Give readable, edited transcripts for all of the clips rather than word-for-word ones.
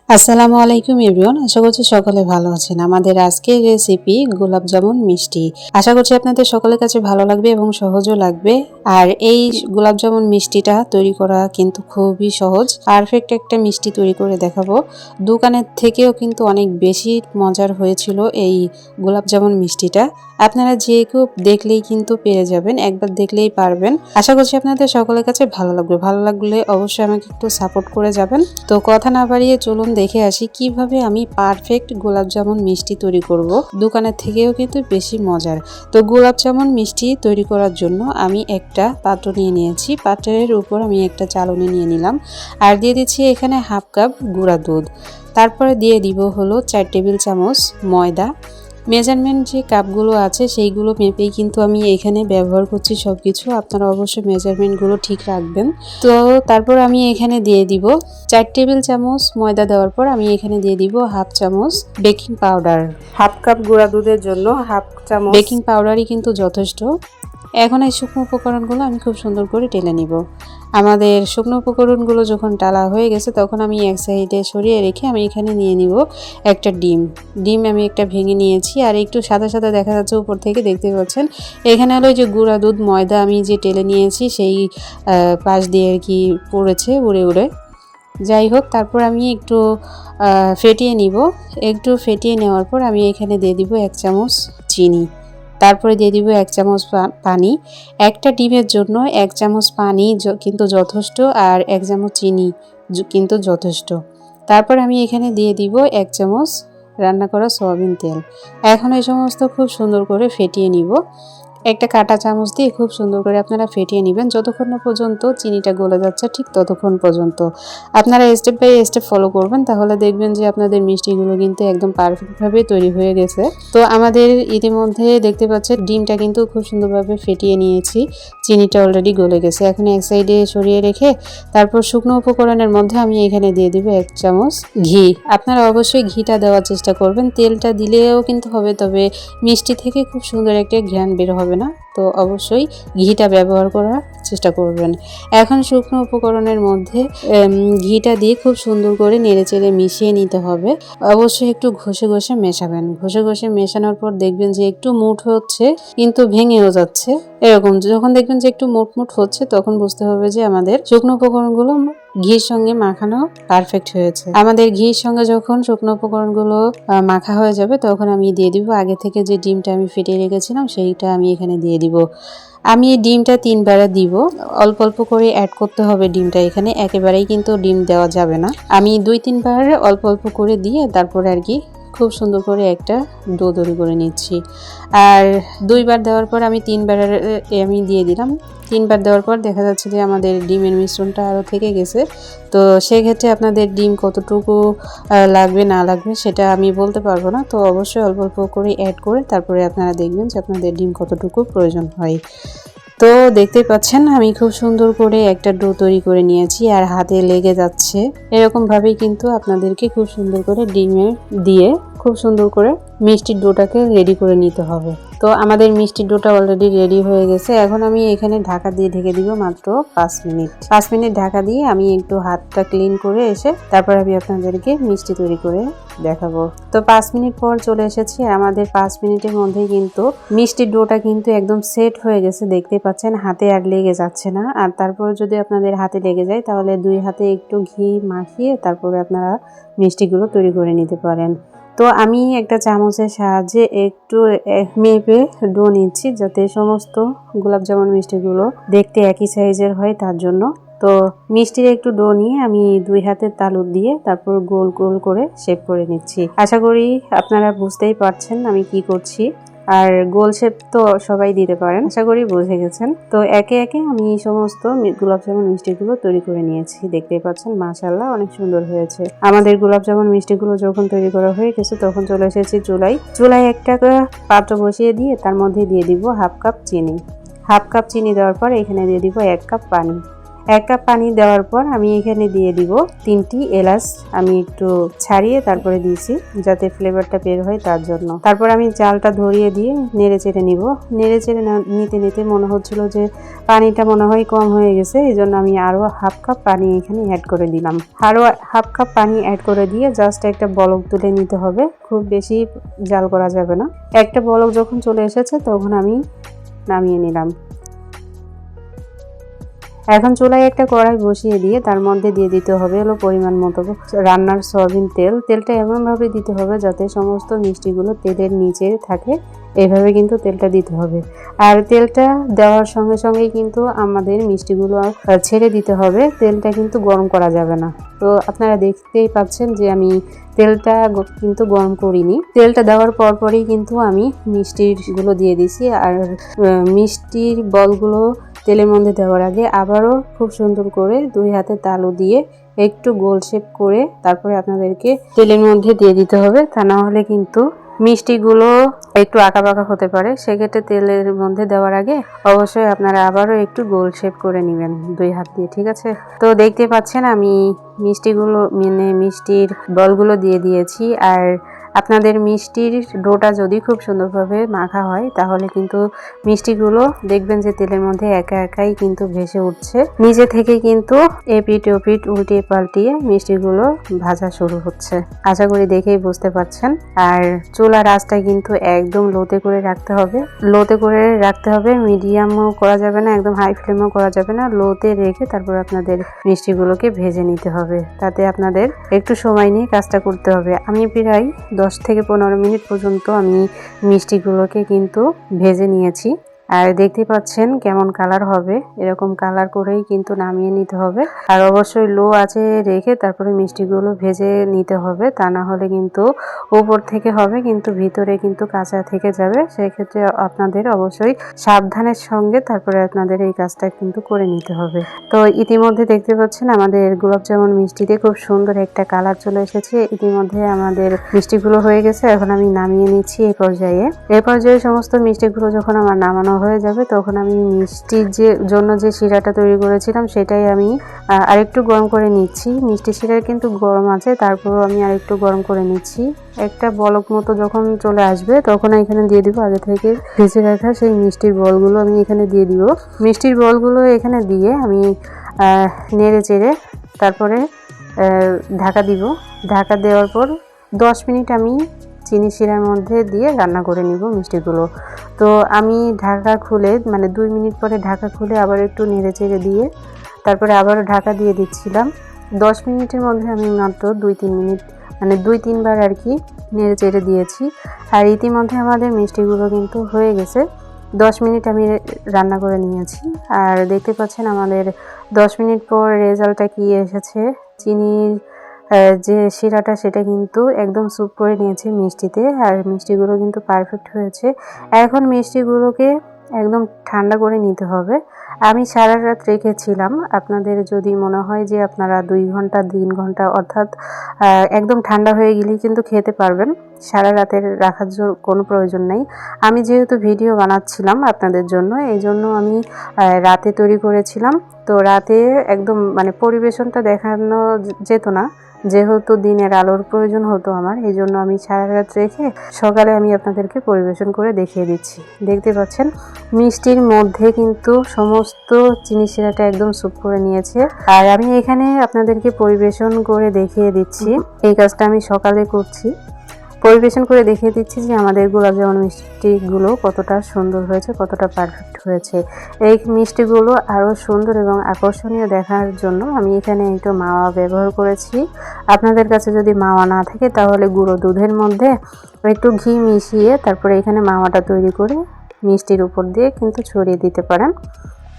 আসসালামু আলাইকুম এভরিওয়ান, আশা করছি সকলে ভালো আছেন। আমাদের আজকের রেসিপি গোলাপ জামুন মিষ্টি। আশা করছি আপনাদের সকলের কাছে ভালো লাগবে এবং সহজও লাগবে। আর এই গোলাপ জামুন মিষ্টিটা তৈরি করা কিন্তু খুবই সহজ। পারফেক্ট একটা মিষ্টি তৈরি করে দেখাবো। দোকানের থেকেও কিন্তু অনেক বেশি মজার হয়েছিল এই গোলাপ জামুন মিষ্টিটা। আপনারা যে কেউ দেখলেই কিন্তু পেরে যাবেন, একবার দেখলেই পারবেন। আশা করছি আপনাদের সকলের কাছে ভালো লাগবে। ভালো লাগলে অবশ্যই আমাকে একটু সাপোর্ট করে যাবেন। তো কথা না বাড়িয়ে চলুন দেখে আসি কিভাবে আমি পারফেক্ট গোলাপ জামুন মিষ্টি তৈরি করব। দোকানের থেকেও কিন্তু বেশি মজার। তো গোলাপ জামুন মিষ্টি তৈরি করার জন্য আমি একটা পাত্র নিয়ে নিয়েছি। পাত্রের উপর আমি একটা চালনি নিয়ে নিলাম আর দিয়ে দিচ্ছি এখানে হাফ কাপ গুঁড়া দুধ। তারপরে দিয়ে দিব হলো 4 টেবিল চামচ ময়দা। মেজারমেন্ট যে কাপগুলো আছে সেইগুলো মেপেই কিন্তু আমি এখানে ব্যবহার করছি সব কিছু। আপনারা অবশ্যই মেজারমেন্টগুলো ঠিক রাখবেন। তো তারপর আমি এখানে দিয়ে দিব 4 টেবিল চামচ ময়দা দেওয়ার পর আমি এখানে দিয়ে দিব হাফ চামচ বেকিং পাউডার। হাফ কাপ গুঁড়া দুধের জন্য হাফ চামচ বেকিং পাউডারই কিন্তু যথেষ্ট। এখন এই শুকনো উপকরণগুলো আমি খুব সুন্দর করে টেলে নিব। আমাদের শুকনো উপকরণগুলো যখন টালা হয়ে গেছে তখন আমি এক সাইডে সরিয়ে রেখে আমি এখানে নিয়ে নিব একটা ডিম আমি একটা ভেঙে নিয়েছি। আর একটু সাদা সাদা দেখা যাচ্ছে উপর থেকে, দেখতে পাচ্ছেন। এখানে হলো যে গুঁড়া দুধ ময়দা আমি যে টেলে নিয়েছি সেই পাশ দিয়ে আর কি পড়েছে উড়ে উড়ে। যাই হোক, তারপর আমি একটু ফেটিয়ে নিব। একটু ফেটিয়ে নেওয়ার পর আমি এখানে দিয়ে দিব 1 চামচ চিনি। তারপরে দিয়ে দিব 1 চামচ পানি। একটা ডিমের জন্য 1 চামচ পানি কিন্তু যথেষ্ট, আর 1 চামচ চিনি কিন্তু যথেষ্ট। তারপর আমি এখানে দিয়ে দিব 1 চামচ রান্না করা সয়াবিন তেল। এখন এই সমস্ত খুব সুন্দর করে ফেটিয়ে নিব। একটা কাঁটা চামচ দিয়ে খুব সুন্দর করে আপনারা ফেটিয়ে নেবেন যতক্ষণ না পর্যন্ত চিনিটা গলে যাচ্ছে, ঠিক ততক্ষণ পর্যন্ত আপনারা স্টেপ বাই স্টেপ ফলো করবেন। তাহলে দেখবেন যে আপনাদের মিষ্টিগুলো কিন্তু একদম পারফেক্টভাবে তৈরি হয়ে গেছে। তো আমাদের ইতিমধ্যে দেখতে পাচ্ছেন ডিমটা কিন্তু খুব সুন্দরভাবে ফেটিয়ে নিয়েছি, চিনিটা অলরেডি গলে গেছে। এখন এক সাইডে সরিয়ে রেখে তারপর শুকনো উপকরণের মধ্যে আমি এখানে দিয়ে দিব 1 চামচ ঘি। আপনারা অবশ্যই ঘিটা দেওয়ার চেষ্টা করবেন। তেলটা দিলেও কিন্তু হবে, তবে মিষ্টি থেকে খুব সুন্দর একটা ঘ্রাণ বের হবে না। তো অবশ্যই ঘিটা ব্যবহার করার চেষ্টা করবেন। এখন শুকনো উপকরণের মধ্যে ঘিটা দিয়ে খুব সুন্দর করে নেড়েচেড়ে মিশিয়ে নিতে হবে। অবশ্যই একটু ঘষে ঘষে মেশাবেন। ঘষে ঘষে মেশানোর পর দেখবেন যে একটু মুঠ হচ্ছে কিন্তু ভেঙেও যাচ্ছে। এরকম যখন দেখবেন যে একটু মুঠ হচ্ছে তখন বুঝতে হবে যে আমাদের শুকনো উপকরণগুলো ঘির সঙ্গে মাখানো পারফেক্ট হয়েছে। আমাদের ঘির সঙ্গে যখন শুকনো উপকরণগুলো মাখা হয়ে যাবে তখন আমি দিয়ে দিব আগে থেকে যে ডিমটা আমি ফেটিয়ে রেখেছিলাম সেইটা আমি এখানে দিয়ে দিব। আমি এই ডিমটা 3 বারে দিব। অল্প অল্প করে অ্যাড করতে হবে ডিমটা, এখানে একেবারেই কিন্তু ডিম দেওয়া যাবে না। আমি 2-3 বার অল্প অল্প করে দিয়ে তারপরে আর কি খুব সুন্দর করে একটা ডো তৈরি করে নিচ্ছি। আর 2 বার দেওয়ার পর আমি 3 বার আমি দিয়ে দিলাম। 3 বার দেওয়ার পর দেখা যাচ্ছে যে আমাদের ডিমের মিশ্রণটা আরও থেকে গেছে। তো সেক্ষেত্রে আপনাদের ডিম কতটুকু লাগবে না লাগবে সেটা আমি বলতে পারবো না। তো অবশ্যই অল্প অল্প করে অ্যাড করে তারপরে আপনারা দেখবেন যে আপনাদের ডিম কতটুকু প্রয়োজন হয়। তো দেখতেই পাচ্ছেন আমি খুব সুন্দর করে একটা ডো তৈরি করে নিয়েছি আর হাতে লেগে যাচ্ছে। এরকমভাবেই কিন্তু আপনাদেরকে খুব সুন্দর করে ডিমে দিয়ে খুব সুন্দর করে মিষ্টির ডোটাকে রেডি করে নিতে হবে। তো আমাদের মিষ্টির ডোটা অলরেডি রেডি হয়ে গেছে। এখন আমি এখানে ঢাকা দিয়ে ঢেকে দিব মাত্র 5 মিনিট। 5 মিনিট ঢাকা দিয়ে আমি একটু হাতটা ক্লিন করে এসে তারপর আমি আপনাদেরকে মিষ্টি তৈরি করে দেখাবো। তো 5 মিনিট পর চলে এসেছি। আমাদের 5 মিনিটের মধ্যেই কিন্তু মিষ্টির ডোটা কিন্তু একদম সেট হয়ে গেছে। দেখতে পাচ্ছেন হাতে আর লেগে যাচ্ছে না। আর তারপরে যদি আপনাদের হাতে লেগে যায় তাহলে 2 হাতে একটু ঘি মাখিয়ে তারপরে আপনারা মিষ্টিগুলো তৈরি করে নিতে পারেন। তো আমি একটা চামচের সাহায্যে একটু মেপে ডো নিচ্ছি যাতে সমস্ত গোলাপ জামুন মিষ্টিগুলো দেখতে একই সাইজের হয়, তার জন্য। তো মিষ্টির একটু ডো নিয়ে আমি 2 হাতের তালু দিয়ে তারপর গোল গোল করে শেপ করে নিচ্ছি। আশা করি আপনারা বুঝতেই পারছেন আমি কি করছি। আর গোল শেপ তো সবাই দিতে পারেন, আশা করি বুঝে গেছেন। তো একে একে আমি সমস্ত গোলাপ জামুন মিষ্টিগুলো তৈরি করে নিয়েছি। দেখতেই পাচ্ছেন মাশাআল্লাহ অনেক সুন্দর হয়েছে। আমাদের গোলাপ জামুন মিষ্টিগুলো যখন তৈরি করা হয়ে গেছে তখন চলে এসেছি চুলায় একটা পাত্র বসিয়ে দিয়ে তার মধ্যে দিয়ে দিব হাফ কাপ চিনি। হাফ কাপ চিনি দেওয়ার পর এখানে দিয়ে দিব 1 কাপ পানি। 1 কাপ পানি দেওয়ার পর আমি এখানে দিয়ে দিব 3টি এলাচ আমি একটু ছাড়িয়ে তারপরে দিয়েছি যাতে ফ্লেভারটা বের হয় তার জন্য। তারপর আমি জালটা ধরিয়ে দিয়ে নেড়ে চেড়ে নিব। নেড়ে চেড়ে নিতে নিতে মনে হচ্ছিল যে পানিটা মনে হয় কম হয়ে গেছে, এই জন্য আমি আরও হাফ কাপ পানি এখানে অ্যাড করে দিলাম। আরও হাফ কাপ পানি অ্যাড করে দিয়ে জাস্ট একটা বলক তুলে নিতে হবে, খুব বেশি জাল করা যাবে না। একটা বলক যখন চলে এসেছে তখন আমি নামিয়ে নিলাম। এখন চুলায় একটা কড়াই বসিয়ে দিয়ে তার মধ্যে দিয়ে দিতে হবে হলো পরিমাণ মতো রান্নার সয়াবিন তেল। তেলটা এমনভাবে দিতে হবে যাতে সমস্ত মিষ্টিগুলো তেলের নিচে থাকে, এইভাবে কিন্তু তেলটা দিতে হবে। আর তেলটা দেওয়ার সঙ্গে সঙ্গেই কিন্তু আমাদের মিষ্টিগুলো ছেড়ে দিতে হবে, তেলটা কিন্তু গরম করা যাবে না। তো আপনারা দেখতেই পাচ্ছেন যে আমি তেলটা কিন্তু গরম করিনি। তেলটা দেওয়ার পরপরই কিন্তু আমি মিষ্টিগুলো দিয়ে দিছি। আর মিষ্টির বলগুলো তেলের মধ্যে দেওয়ার আগে আবারও খুব সুন্দর করে 2 হাতে তালু দিয়ে একটু গোল শেপ করে তারপরে আপনাদেরকে তেলের মধ্যে দিয়ে দিতে হবে, তা না হলে কিন্তু মিষ্টিগুলো একটু আঁকাবাঁকা হতে পারে। সেক্ষেত্রে তেলের মধ্যে দেওয়ার আগে অবশ্যই আপনারা আবারও একটু গোল শেপ করে নেবেন 2 হাত দিয়ে, ঠিক আছে? তো দেখতে পাচ্ছেন আমি মিষ্টির বলগুলো দিয়ে দিয়েছি। আর আপনাদের মিষ্টির ডোটা যদি খুব সুন্দরভাবে মাখা হয় তাহলে কিন্তু মিষ্টিগুলো দেখবেন যে তেলের মধ্যে একা একাই কিন্তু ভেসে উঠছে, নিজে থেকে কিন্তু এপিট ওপিট উল্টিয়ে পাল্টিয়ে মিষ্টিগুলো ভাজা শুরু হচ্ছে। আশা করি দেখেই বুঝতে পারছেন। আর চুলার আঁচটা কিন্তু একদম লোতে করে রাখতে হবে, লোতে করে রাখতে হবে, মিডিয়ামও করা যাবে না, একদম হাই ফ্লেমও করা যাবে না, লোতে রেখে তারপর আপনাদের মিষ্টিগুলোকে ভেজে নিতে হবে। তাতে আপনাদের একটু সময় নিয়ে কাজটা করতে হবে। আমি প্রায় 10 থেকে 15 মিনিট পর্যন্ত আমি মিষ্টিগুলোকে কিন্তু ভেজে নিয়েছি। আর দেখতে পাচ্ছেন কেমন কালার হবে, এরকম কালার করেই কিন্তু নামিয়ে নিতে হবে। আর অবশ্যই লো আঁচে রেখে তারপরে মিষ্টিগুলো ভেজে নিতে হবে, তা না হলে কিন্তু উপর থেকে হবে কিন্তু ভিতরে কিন্তু কাঁচা থেকে যাবে। সেক্ষেত্রে আপনাদের অবশ্যই সাবধানের সঙ্গে তারপরে আপনাদের এই কাজটা কিন্তু করে নিতে হবে। তো ইতিমধ্যে দেখতে পাচ্ছেন আমাদের গোলাপ জামুন মিষ্টিতে খুব সুন্দর একটা কালার চলে এসেছে। ইতিমধ্যে আমাদের মিষ্টিগুলো হয়ে গেছে, এখন আমি নামিয়ে নিচ্ছি। এই পর্যায়ে সমস্ত মিষ্টিগুলো যখন আমার নামানো হয়ে যাবে তখন আমি মিষ্টির জন্য যে শিরাটা তৈরি করেছিলাম সেটাই আমি আরেকটু গরম করে নিচ্ছি। মিষ্টি শিরা কিন্তু গরম আছে, তারপরও আমি আরেকটু গরম করে নিচ্ছি। একটা বলক মতো যখন চলে আসবে তখন এখানে দিয়ে দিব আগে থেকে ভেজে রাখা সেই মিষ্টির বলগুলো আমি এখানে দিয়ে দিব। মিষ্টির বলগুলো এখানে দিয়ে আমি নেড়ে চেড়ে তারপরে ঢাকা দিব। ঢাকা দেওয়ার পর 10 মিনিট আমি চিনি শিরার মধ্যে দিয়ে রান্না করে নিব মিষ্টিগুলো। তো আমি ঢাকা খুলে 2 মিনিট পরে ঢাকা খুলে আবার একটু নেড়ে চেড়ে দিয়ে তারপরে আবারও ঢাকা দিয়ে দিচ্ছিলাম। 10 মিনিটের মধ্যে আমি মাত্র 2-3 মিনিট 2-3 বার আর কি নেড়ে চেড়ে দিয়েছি। আর ইতিমধ্যে আমাদের মিষ্টিগুলো কিন্তু হয়ে গেছে। 10 মিনিট আমি রান্না করে নিয়েছি। আর দেখতে পাচ্ছেন আমাদের 10 মিনিট পর রেজাল্টটা কি এসেছে। চিনির যে শিরাটা সেটা কিন্তু একদম স্যুপ করে নিয়েছে মিষ্টিতে, আর মিষ্টিগুলো কিন্তু পারফেক্ট হয়েছে। এখন মিষ্টিগুলোকে একদম ঠান্ডা করে নিতে হবে। আমি সারা রাত রেখেছিলাম। আপনাদের যদি মনে হয় যে আপনারা 2 ঘন্টা 3 ঘন্টা অর্থাৎ একদম ঠান্ডা হয়ে গেলেই কিন্তু খেতে পারবেন, সারা রাতের রাখার কোনো প্রয়োজন নেই। আমি যেহেতু ভিডিও বানাচ্ছিলাম আপনাদের জন্য, এই জন্য আমি রাতে তৈরি করেছিলাম। তো রাতে একদম পরিবেশনটা দেখানো যেত না, যেহেতু দিনের আলোর প্রয়োজন হতো আমার, এই জন্য আমি সারা রাত রেখে সকালে আমি আপনাদেরকে পরিবেশন করে দেখিয়ে দিচ্ছি। দেখতে পাচ্ছেন মিষ্টির মধ্যে কিন্তু সমস্ত চিনি শিরাটা একদম স্যুপ করে নিয়েছে। আর আমি এখানে আপনাদেরকে পরিবেশন করে দেখিয়ে দিচ্ছি, এই কাজটা আমি সকালে করছি। পরিবেশন করে দেখিয়ে দিচ্ছি যে আমাদের গোলাপ জামুন মিষ্টিগুলো কতটা সুন্দর হয়েছে, কতটা পারফেক্ট হয়েছে। এই মিষ্টিগুলো আরও সুন্দর এবং আকর্ষণীয় দেখার জন্য আমি এখানে একটু মাওয়া ব্যবহার করেছি। আপনাদের কাছে যদি মাওয়া না থাকে তাহলে গুঁড়ো দুধের মধ্যে একটু ঘি মিশিয়ে তারপরে এখানে মাওয়াটা তৈরি করে মিষ্টির উপর দিয়ে কিন্তু ছড়িয়ে দিতে পারেন।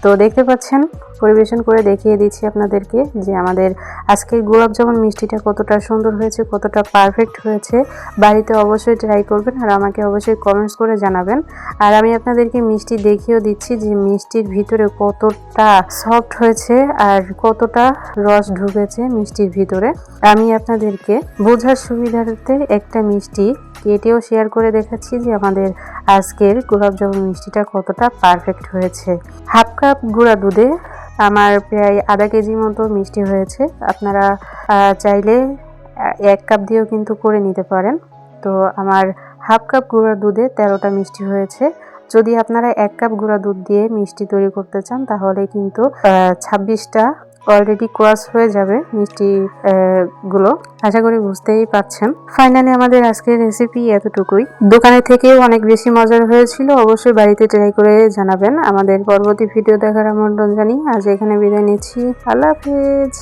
তো দেখতে পাচ্ছেন পরিবেশন করে দেখিয়ে দিচ্ছি আপনাদেরকে যে আমাদের আজকের গোলাপ জামুন মিষ্টিটা কতটা সুন্দর হয়েছে, কতটা পারফেক্ট হয়েছে। বাড়িতে অবশ্যই ট্রাই করবেন আর আমাকে অবশ্যই কমেন্টস করে জানাবেন। আর আমি আপনাদেরকে মিষ্টি দেখিয়েও দিচ্ছি যে মিষ্টির ভিতরে কতটা সফট হয়েছে আর কতটা রস ঢুকেছে মিষ্টির ভিতরে। আমি আপনাদেরকে বোঝার সুবিধার্থে একটা মিষ্টি কেটেও শেয়ার করে দেখাচ্ছি যে আমাদের আজকের গোলাপ জামুন মিষ্টিটা কতটা পারফেক্ট হয়েছে। হাফ কাপ গুঁড়া দুধে আমার প্রায় আধা কেজি মতো মিষ্টি হয়েছে। আপনারা চাইলে 1 কাপ দিয়েও কিন্তু করে নিতে পারেন। তো আমার হাফ কাপ গুঁড়া দুধে 13টা মিষ্টি হয়েছে। যদি আপনারা 1 কাপ গুঁড়া দুধ দিয়ে মিষ্টি তৈরি করতে চান তাহলে কিন্তু 26টা অলরেডি ক্রস হয়ে যাবে মিষ্টি গুলো। আশা করি বুঝতেই পাচ্ছেন। ফাইনালি আমাদের আজকের রেসিপি এতটুকুই। দোকানে থেকেও অনেক বেশি মজার হয়েছিল। অবশ্যই বাড়িতে ট্রাই করে জানাবেন। আমাদের পরবর্তী ভিডিও দেখার আমন্ত্রণ জানিয়ে আজ এখানে বিদায় নিচ্ছি। আল্লাহ হাফেজ।